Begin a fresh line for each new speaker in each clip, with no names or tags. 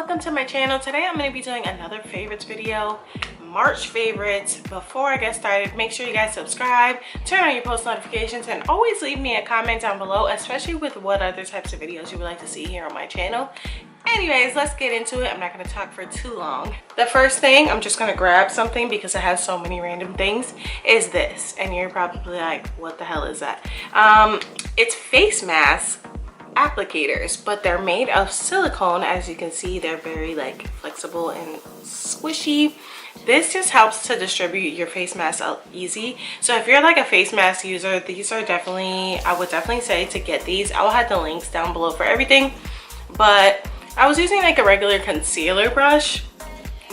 welcome to my channel. Today I'm going to be doing another favorites video, March favorites. Before I get started, make sure you guys subscribe, turn on your post notifications, and always leave me a comment down below, especially with what other types of videos you would like to see here on my channel. Anyways, let's get into it. I'm not going to talk for too long. The first thing, I'm just going to grab something because I have so many random things, is this. And you're probably like, what the hell is that? It's face masks applicators, but they're made of silicone. As you can see, they're very like flexible and squishy. This just helps to distribute your face mask out easy. So if you're like a face mask user, these are definitely, I would definitely say to get these. I will have the links down below for everything, but I was using like a regular concealer brush,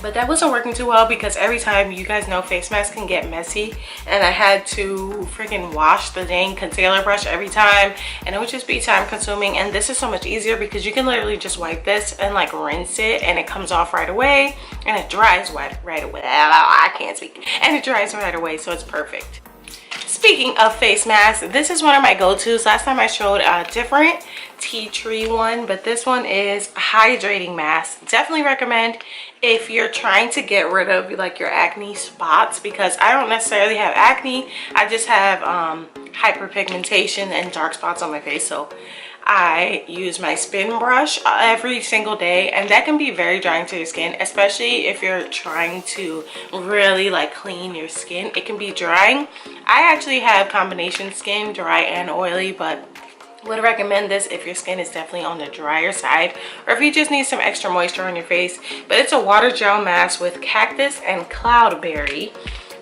but that wasn't working too well because every time, you guys know face masks can get messy, and I had to freaking wash the dang concealer brush every time, and it would just be time consuming. And this is so much easier because you can literally just wipe this and like rinse it, and it comes off right away, and it dries right away. I can't speak. And it dries right away, so it's perfect. Speaking of face masks, this is one of my go-tos. Last time I showed a different tea tree one, but this one is a hydrating mask. Definitely recommend if you're trying to get rid of like your acne spots, because I don't necessarily have acne. I just have hyperpigmentation and dark spots on my face. So I use my spin brush every single day, and that can be very drying to your skin, especially if you're trying to really like clean your skin. It can be drying. I actually have combination skin, dry and oily, but would recommend this if your skin is definitely on the drier side, or if you just need some extra moisture on your face. But it's a water gel mask with cactus and cloudberry,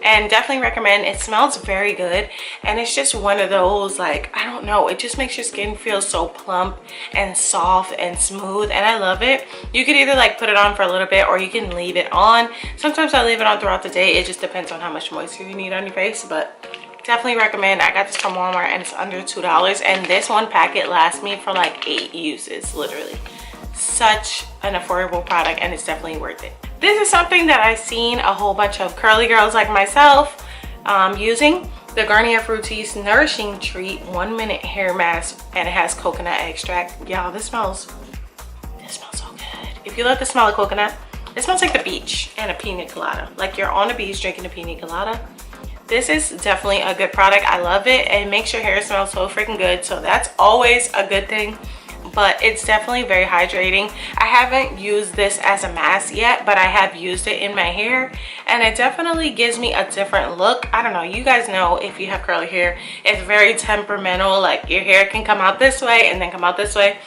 and definitely recommend. It smells very good, and it's just one of those, like, I don't know, it just makes your skin feel so plump and soft and smooth, and I love it. You could either like put it on for a little bit, or you can leave it on. Sometimes I leave it on throughout the day. It just depends on how much moisture you need on your face, but definitely recommend. I got this from Walmart and it's under $2, and this one packet lasts me for like 8 uses, literally. Such an affordable product, and it's definitely worth it. This is something that I've seen a whole bunch of curly girls like myself using. The Garnier Fructis Nourishing Treat 1-minute hair mask, and it has coconut extract. Y'all, this smells so good. If you love the smell of coconut, it smells like the beach and a pina colada. Like you're on the beach drinking a pina colada. This is definitely a good product. I love it. It makes your hair smell so freaking good, so that's always a good thing. But it's definitely very hydrating. I haven't used this as a mask yet, but I have used it in my hair, and it definitely gives me a different look. I don't know, you guys know, if you have curly hair, it's very temperamental. Like your hair can come out this way and then come out this way.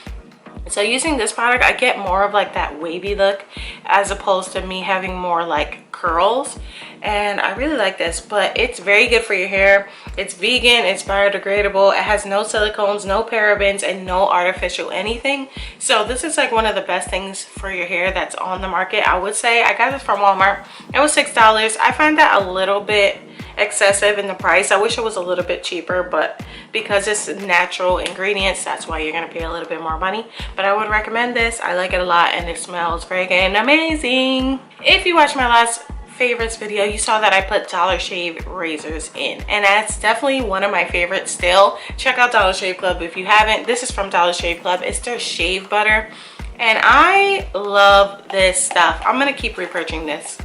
So using this product, I get more of like that wavy look, as opposed to me having more like curls, and I really like this. But it's very good for your hair. It's vegan, it's biodegradable, it has no silicones, no parabens, and no artificial anything. So this is like one of the best things for your hair that's on the market, I would say. I got this from Walmart. It was $6. I find that a little bit excessive in the price. I wish it was a little bit cheaper, but because it's natural ingredients, that's why you're gonna pay a little bit more money. But I would recommend this. I like it a lot, and it smells freaking amazing. If you watched my last favorites video, you saw that I put Dollar Shave razors in, and that's definitely one of my favorites still. Check out Dollar Shave Club if you haven't. This is from Dollar Shave Club. It's their shave butter, and I love this stuff. I'm gonna keep repurchasing this.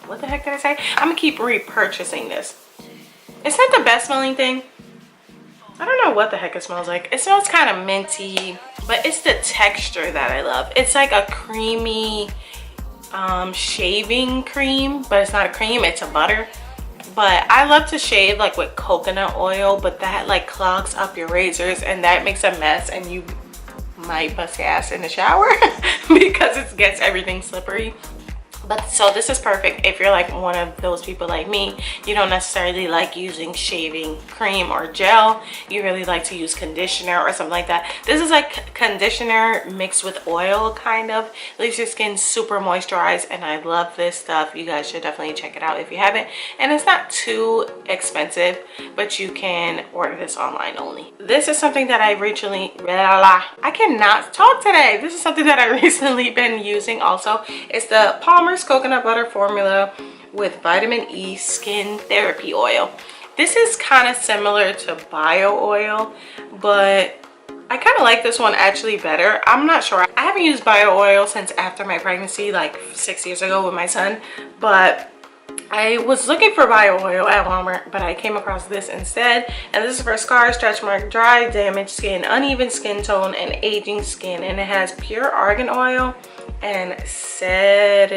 What the heck did I say? I'm gonna keep repurchasing this. It's not the best smelling thing. I don't know what the heck it smells like. It smells kind of minty, but it's the texture that I love. It's like a creamy shaving cream, but it's not a cream, it's a butter. But I love to shave like with coconut oil, but that like clogs up your razors, and that makes a mess, and you might bust your ass in the shower because it gets everything slippery. But so this is perfect if you're like one of those people like me. You don't necessarily like using shaving cream or gel. You really like to use conditioner or something like that. This is like conditioner mixed with oil, kind of. Leaves your skin super moisturized, and I love this stuff. You guys should definitely check it out if you haven't. And it's not too expensive, but you can order this online only. This is something that I recently, I cannot talk today. This is something that I recently been using also. It's the Palmer's Coconut Butter Formula with Vitamin E Skin Therapy Oil. This is kind of similar to bio oil, but I kind of like this one actually better. I'm not sure. I haven't used bio oil since after my pregnancy, like 6 years ago with my son, but I was looking for bio oil at Walmart, but I came across this instead. And this is for scars, stretch mark, dry, damaged skin, uneven skin tone, and aging skin. And it has pure argan oil and salicylate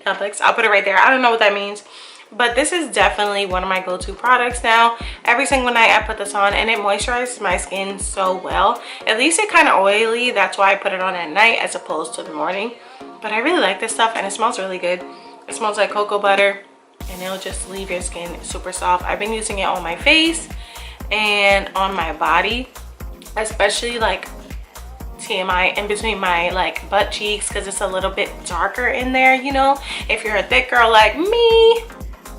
complex. I'll put it right there. I don't know what that means, but this is definitely one of my go-to products now. Every single night I put this on and it moisturizes my skin so well. At least it's kind of oily, that's why I put it on at night as opposed to the morning. But I really like this stuff and it smells really good. It smells like cocoa butter and it'll just leave your skin super soft. I've been using it on my face and on my body, especially like TMI in between my like butt cheeks, because it's a little bit darker in there, you know. If you're a thick girl like me,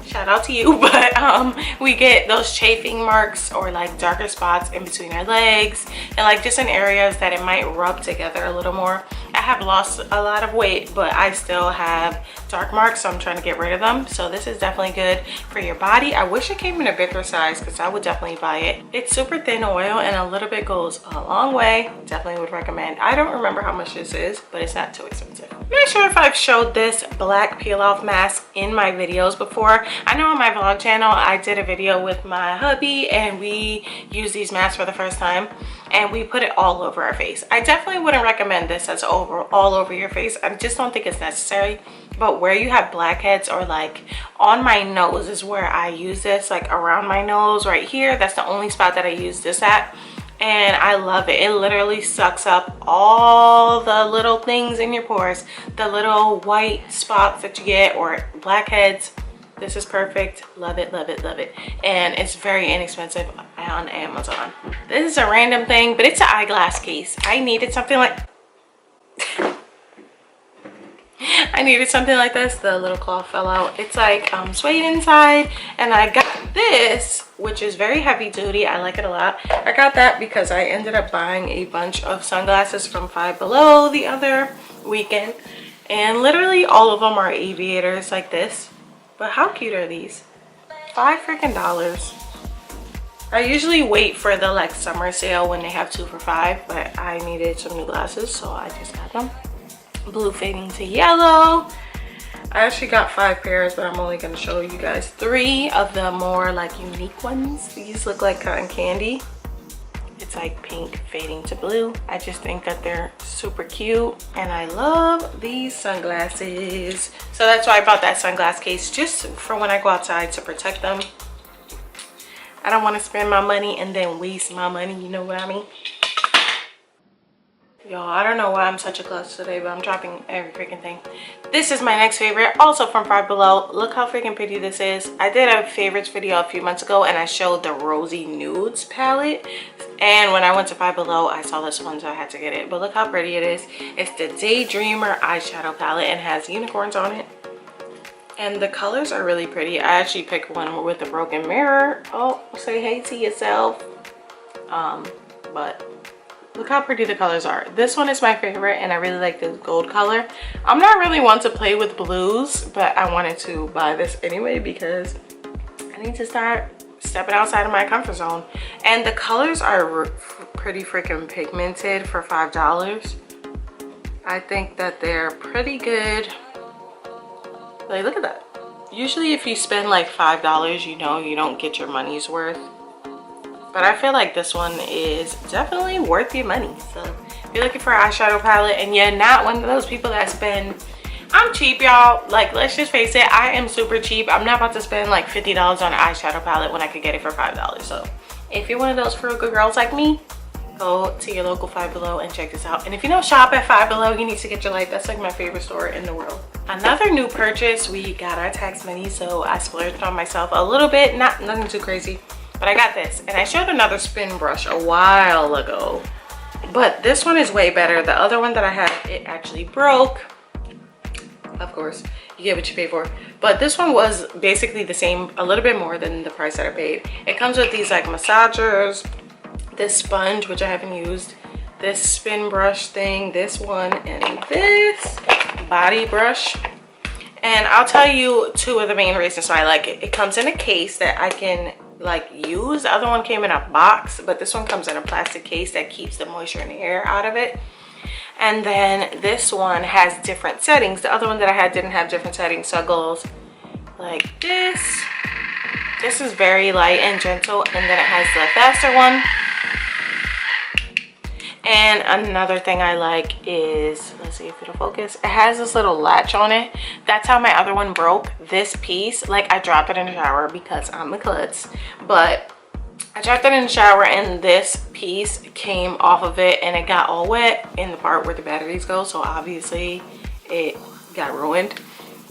shout out to you, but we get those chafing marks or like darker spots in between our legs and like just in areas that it might rub together a little more. I have lost a lot of weight, but I still have dark marks, so I'm trying to get rid of them. So this is definitely good for your body. I wish it came in a bigger size because I would definitely buy it. It's super thin oil and a little bit goes a long way. Definitely would recommend. I don't remember how much this is, but it's not too expensive. I'm not sure if I've showed this black peel off mask in my videos before. I know on my vlog channel I did a video with my hubby and we used these masks for the first time and we put it all over our face. I definitely wouldn't recommend this as all over your face. I just don't think it's necessary. But where you have blackheads or like on my nose is where I use this, like around my nose right here. That's the only spot that I use this at. And I love it. It literally sucks up all the little things in your pores, the little white spots that you get or blackheads. This is perfect. Love it, love it, love it. And it's very inexpensive on Amazon. This is a random thing, but it's an eyeglass case. I needed something like this. The little cloth fell out. It's like suede inside, and I got this, which is very heavy duty. I like it a lot. I got that because I ended up buying a bunch of sunglasses from Five Below the other weekend, and literally all of them are aviators like this. But how cute are these? $5 freaking. I usually wait for the like summer sale when they have 2 for $5, but I needed some new glasses, so I just got them. Blue fading to yellow. I actually got 5 pairs, but I'm only going to show you guys 3 of the more like unique ones. These look like cotton candy. It's like pink fading to blue. I just think that they're super cute and I love these sunglasses. So that's why I bought that sunglass case, just for when I go outside to protect them. I don't want to spend my money and then waste my money, you know what I mean? Y'all, I don't know why I'm such a klutz today, but I'm dropping every freaking thing. This is my next favorite, also from Five Below. Look how freaking pretty this is. I did a favorites video a few months ago and I showed the Rosy Nudes palette. And when I went to Five Below, I saw this one, so I had to get it. But look how pretty it is. It's the Daydreamer eyeshadow palette and has unicorns on it. And the colors are really pretty. I actually picked one with a broken mirror. Oh, say hey to yourself. But look how pretty the colors are. This one is my favorite and I really like this gold color. I'm not really one to play with blues, but I wanted to buy this anyway because I need to start stepping outside of my comfort zone. And the colors are pretty freaking pigmented for $5. I think that they're pretty good. Like, look at that. Usually if you spend like $5, you know you don't get your money's worth. But I feel like this one is definitely worth your money. So if you're looking for an eyeshadow palette and you're not one of those people that spend, I'm cheap, y'all. Like, let's just face it, I am super cheap. I'm not about to spend like $50 on an eyeshadow palette when I could get it for $5. So if you're one of those frugal good girls like me, go to your local Five Below and check this out. And if you don't shop at Five Below, you need to get your life. That's like my favorite store in the world. Another new purchase, we got our tax money, so I splurged on myself a little bit. Nothing too crazy. But I got this, and I showed another spin brush a while ago, but this one is way better. The other one that I had, it actually broke. Of course, you get what you pay for. But this one was basically the same, a little bit more than the price that I paid. It comes with these like massagers, this sponge, which I haven't used, this spin brush thing, this one, and this body brush. And I'll tell you 2 of the main reasons why I like it. It comes in a case that I can like use. The other one came in a box, but this one comes in a plastic case that keeps the moisture and air out of it. And then this one has different settings. The other one that I had didn't have different settings, so it goes like this. This is very light and gentle, and then it has the faster one. And another thing I like is, let's see if it'll focus, it has this little latch on it. That's how my other one broke. This piece, like, I dropped it in the shower because I'm a klutz, but I dropped it in the shower and this piece came off of it and it got all wet in the part where the batteries go, so obviously it got ruined.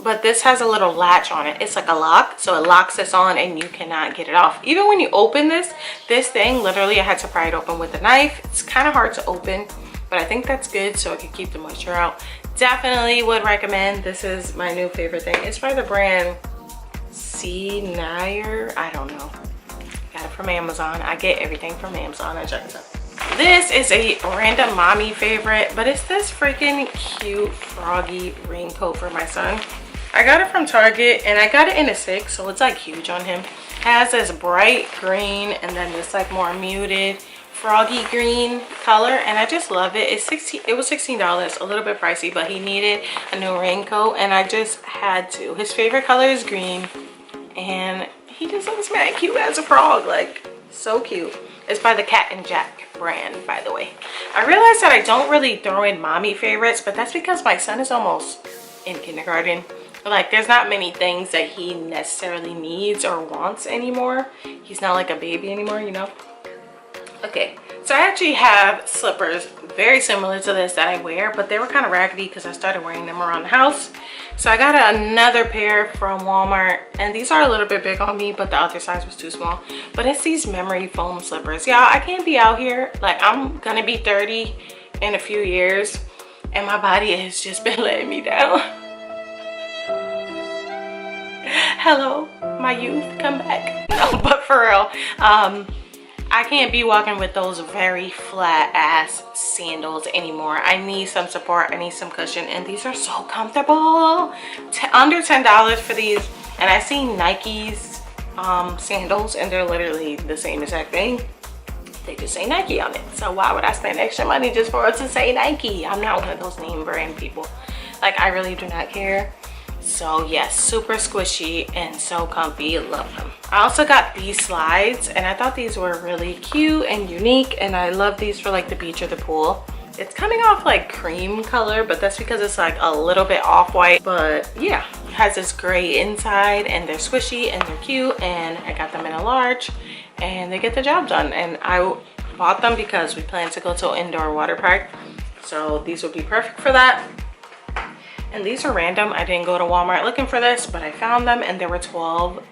But this has a little latch on it. It's like a lock, so it locks this on and you cannot get it off. Even when you open this thing, literally I had to pry it open with a knife. It's kind of hard to open, but I think that's good so it can keep the moisture out. Definitely would recommend. This is my new favorite thing. It's by the brand Nair. I don't know. Got it from Amazon. I get everything from Amazon. I check this out. This is a random mommy favorite, but it's this freaking cute froggy raincoat for my son. I got it from Target and I got it in a 6, so it's like huge on him. It has this bright green and then this like more muted froggy green color, and I just love it. It was $16, a little bit pricey, but he needed a new raincoat and I just had to. His favorite color is green and he just looks mad cute as a frog, like so cute. It's by the Cat and Jack brand, by the way. I realized that I don't really throw in mommy favorites, but that's because my son is almost in kindergarten. Like, there's not many things that he necessarily needs or wants anymore. He's not like a baby anymore, you know? Okay, so I actually have slippers very similar to this that I wear, but they were kind of raggedy because I started wearing them around the house. So I got another pair from Walmart, and these are a little bit big on me, but the other size was too small. But it's these memory foam slippers. Y'all, I can't be out here. Like, I'm gonna be 30 in a few years, and my body has just been letting me down. Hello, my youth, come back. No, but for real, I can't be walking with those very flat ass sandals anymore. I need some support, I need some cushion, and these are so comfortable. Under $10 for these. And I see Nike's sandals and they're literally the same exact thing. They just say Nike on it, so why would I spend extra money just for it to say Nike? I'm not one of those name brand people. Like, I really do not care. So yes, super squishy and so comfy. Love them. I also got these slides and I thought these were really cute and unique, and I love these for like the beach or the pool. It's coming off like cream color, but that's because it's like a little bit off-white. But yeah, it has this gray inside and they're squishy and they're cute, and I got them in a large and they get the job done. And I bought them because we plan to go to an indoor water park, so these would be perfect for that. And these are random. I didn't go to Walmart looking for this, but I found them and they were $12.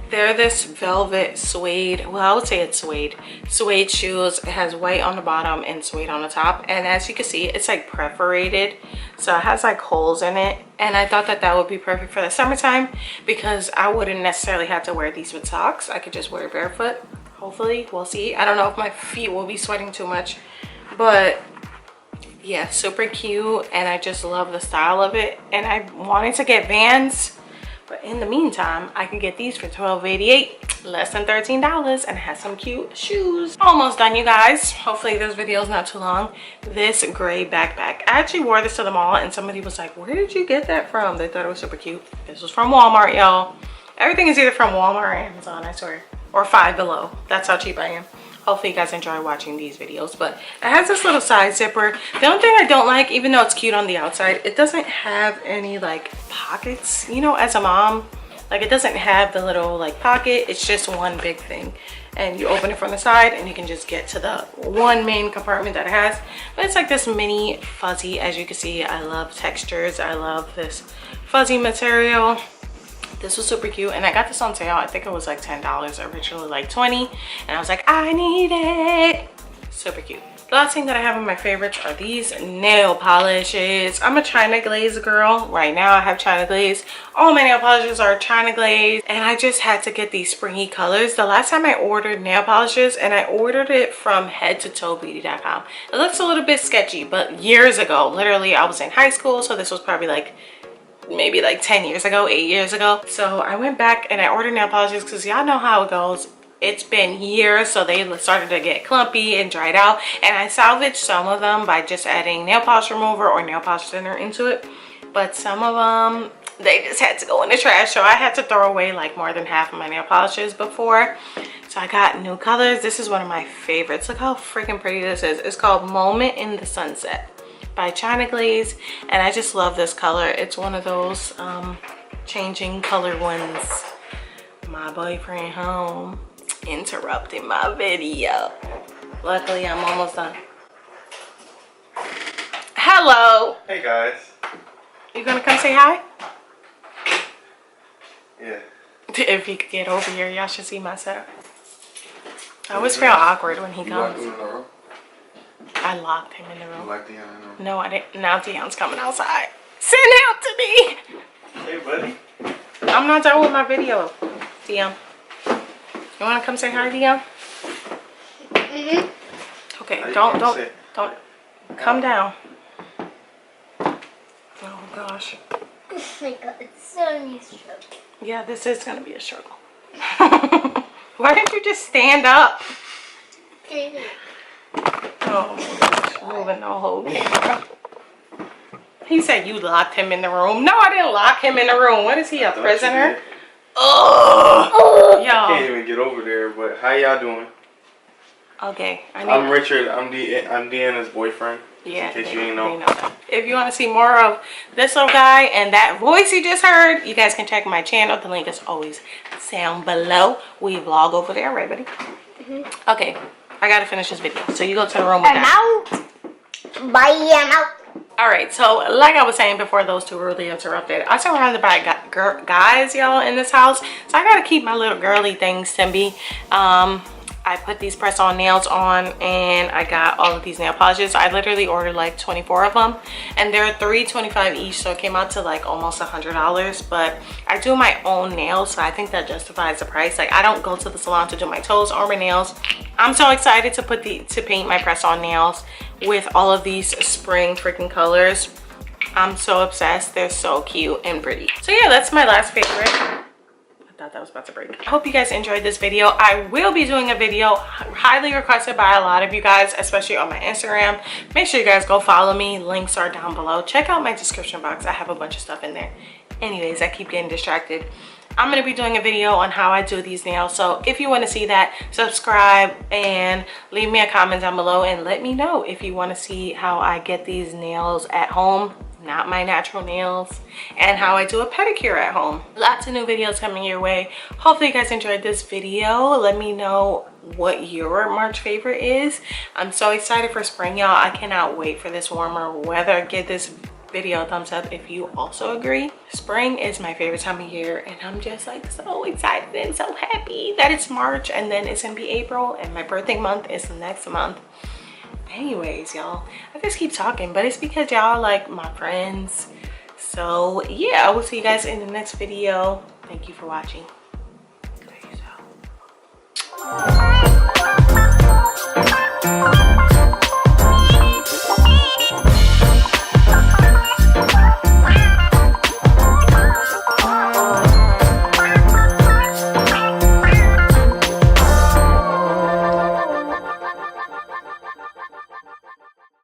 They're this velvet suede, well, I would say it's suede shoes. It has white on the bottom and suede on the top, and as you can see, it's like perforated, so it has like holes in it. And I thought that that would be perfect for the summertime because I wouldn't necessarily have to wear these with socks. I could just wear barefoot. Hopefully, we'll see. I don't know if my feet will be sweating too much, but yeah, super cute, and I just love the style of it. And I wanted to get Vans, but in the meantime I can get these for $12.88, less than $13, and it has some cute shoes. Almost done, you guys. Hopefully this video is not too long. This gray backpack, I actually wore this to the mall and somebody was like, where did you get that from? They thought it was super cute. This was from Walmart, y'all. Everything is either from Walmart or Amazon, I swear, or Five Below. That's how cheap I am. Hopefully you guys enjoy watching these videos. But it has this little side zipper. The only thing I don't like, even though it's cute on the outside, it doesn't have any like pockets, you know, as a mom. Like, it doesn't have the little like pocket. It's just one big thing, and you open it from the side and you can just get to the one main compartment that it has. But it's like this mini fuzzy. As you can see, I love textures. I love this fuzzy material. This was super cute, and I got this on sale. I think it was like $10, originally like $20, and I was like, I need it. Super cute. The last thing that I have in my favorites are these nail polishes. I'm a China glaze girl. Right now I have China glaze. All my nail polishes are China glaze, and I just had to get these springy colors. The last time I ordered nail polishes, and I ordered it from headtotoebeauty.com. It looks a little bit sketchy, but years ago, literally I was in high school, so this was probably like, maybe like 10 years ago, 8 years ago. So I went back and I ordered nail polishes because y'all know how it goes. It's been years, so they started to get clumpy and dried out, and I salvaged some of them by just adding nail polish remover or nail polish thinner into it, but some of them, they just had to go in the trash. So I had to throw away like more than half of my nail polishes before. So I got new colors. This is one of my favorites. Look how freaking pretty this is. It's called Moment in the Sunset by China Glaze, and I just love this color. It's one of those changing color ones. My boyfriend home interrupting my video. Luckily I'm almost done. Hello.
Hey guys.
You gonna come say hi?
Yeah.
If he could get over here, y'all should see myself. I always feel awkward when he comes. I locked him in the room.
You locked Deanna in the room?
No, I didn't. Now Deon's coming outside. Send him to me.
Hey buddy.
I'm not done with my video, Deon. You wanna come say hi, Deon? Okay, don't. Come down. Oh gosh.
Oh my god, it's so new struggle.
Yeah, this is gonna be a struggle. Why didn't you just stand up? Oh my gosh, moving the whole camera. He said you locked him in the room. No, I didn't lock him in the room. What is he, a prisoner? Oh,
y'all. I can't even get over there, but how y'all doing?
Okay.
I'm Richard. I'm Deanna's boyfriend.
Yeah.
In case you ain't know.
If you want to see more of this little guy and that voice you just heard, you guys can check my channel. The link is always down below. We vlog over there, right, buddy? Okay. I gotta finish this video. So you go to the room with
I'm out. Bye, I'm out.
Alright, so like I was saying before those two rudely interrupted, I'm surrounded by guys, y'all, in this house. So I gotta keep my little girly things to me. I put these press-on nails on, and I got all of these nail polishes. I literally ordered like 24 of them, and they're $3.25 each, so it came out to like almost $100. But I do my own nails, so I think that justifies the price. Like, I don't go to the salon to do my toes or my nails. I'm so excited to paint my press-on nails with all of these spring freaking colors. I'm so obsessed. They're so cute and pretty. So yeah, that's my last favorite. Thought that was about to break. I hope you guys enjoyed this video. I will be doing a video highly requested by a lot of you guys, especially on my Instagram. Make sure you guys go follow me. Links are down below. Check out my description box. I have a bunch of stuff in there. Anyways, I keep getting distracted. I'm going to be doing a video on how I do these nails. So if you want to see that, subscribe and leave me a comment down below and let me know if you want to see how I get these nails at home, not my natural nails, and how I do a pedicure at home. Lots of new videos coming your way. Hopefully you guys enjoyed this video. Let me know what your March favorite is. I'm so excited for spring, y'all. I cannot wait for this warmer weather. Give this video a thumbs up if you also agree. Spring is my favorite time of year, and I'm just like so excited and so happy that it's March, and then it's gonna be April, and my birthday month is next month. Anyways, y'all, I just keep talking, but it's because y'all like my friends. So yeah, I will see you guys in the next video. Thank you for watching. Peace out.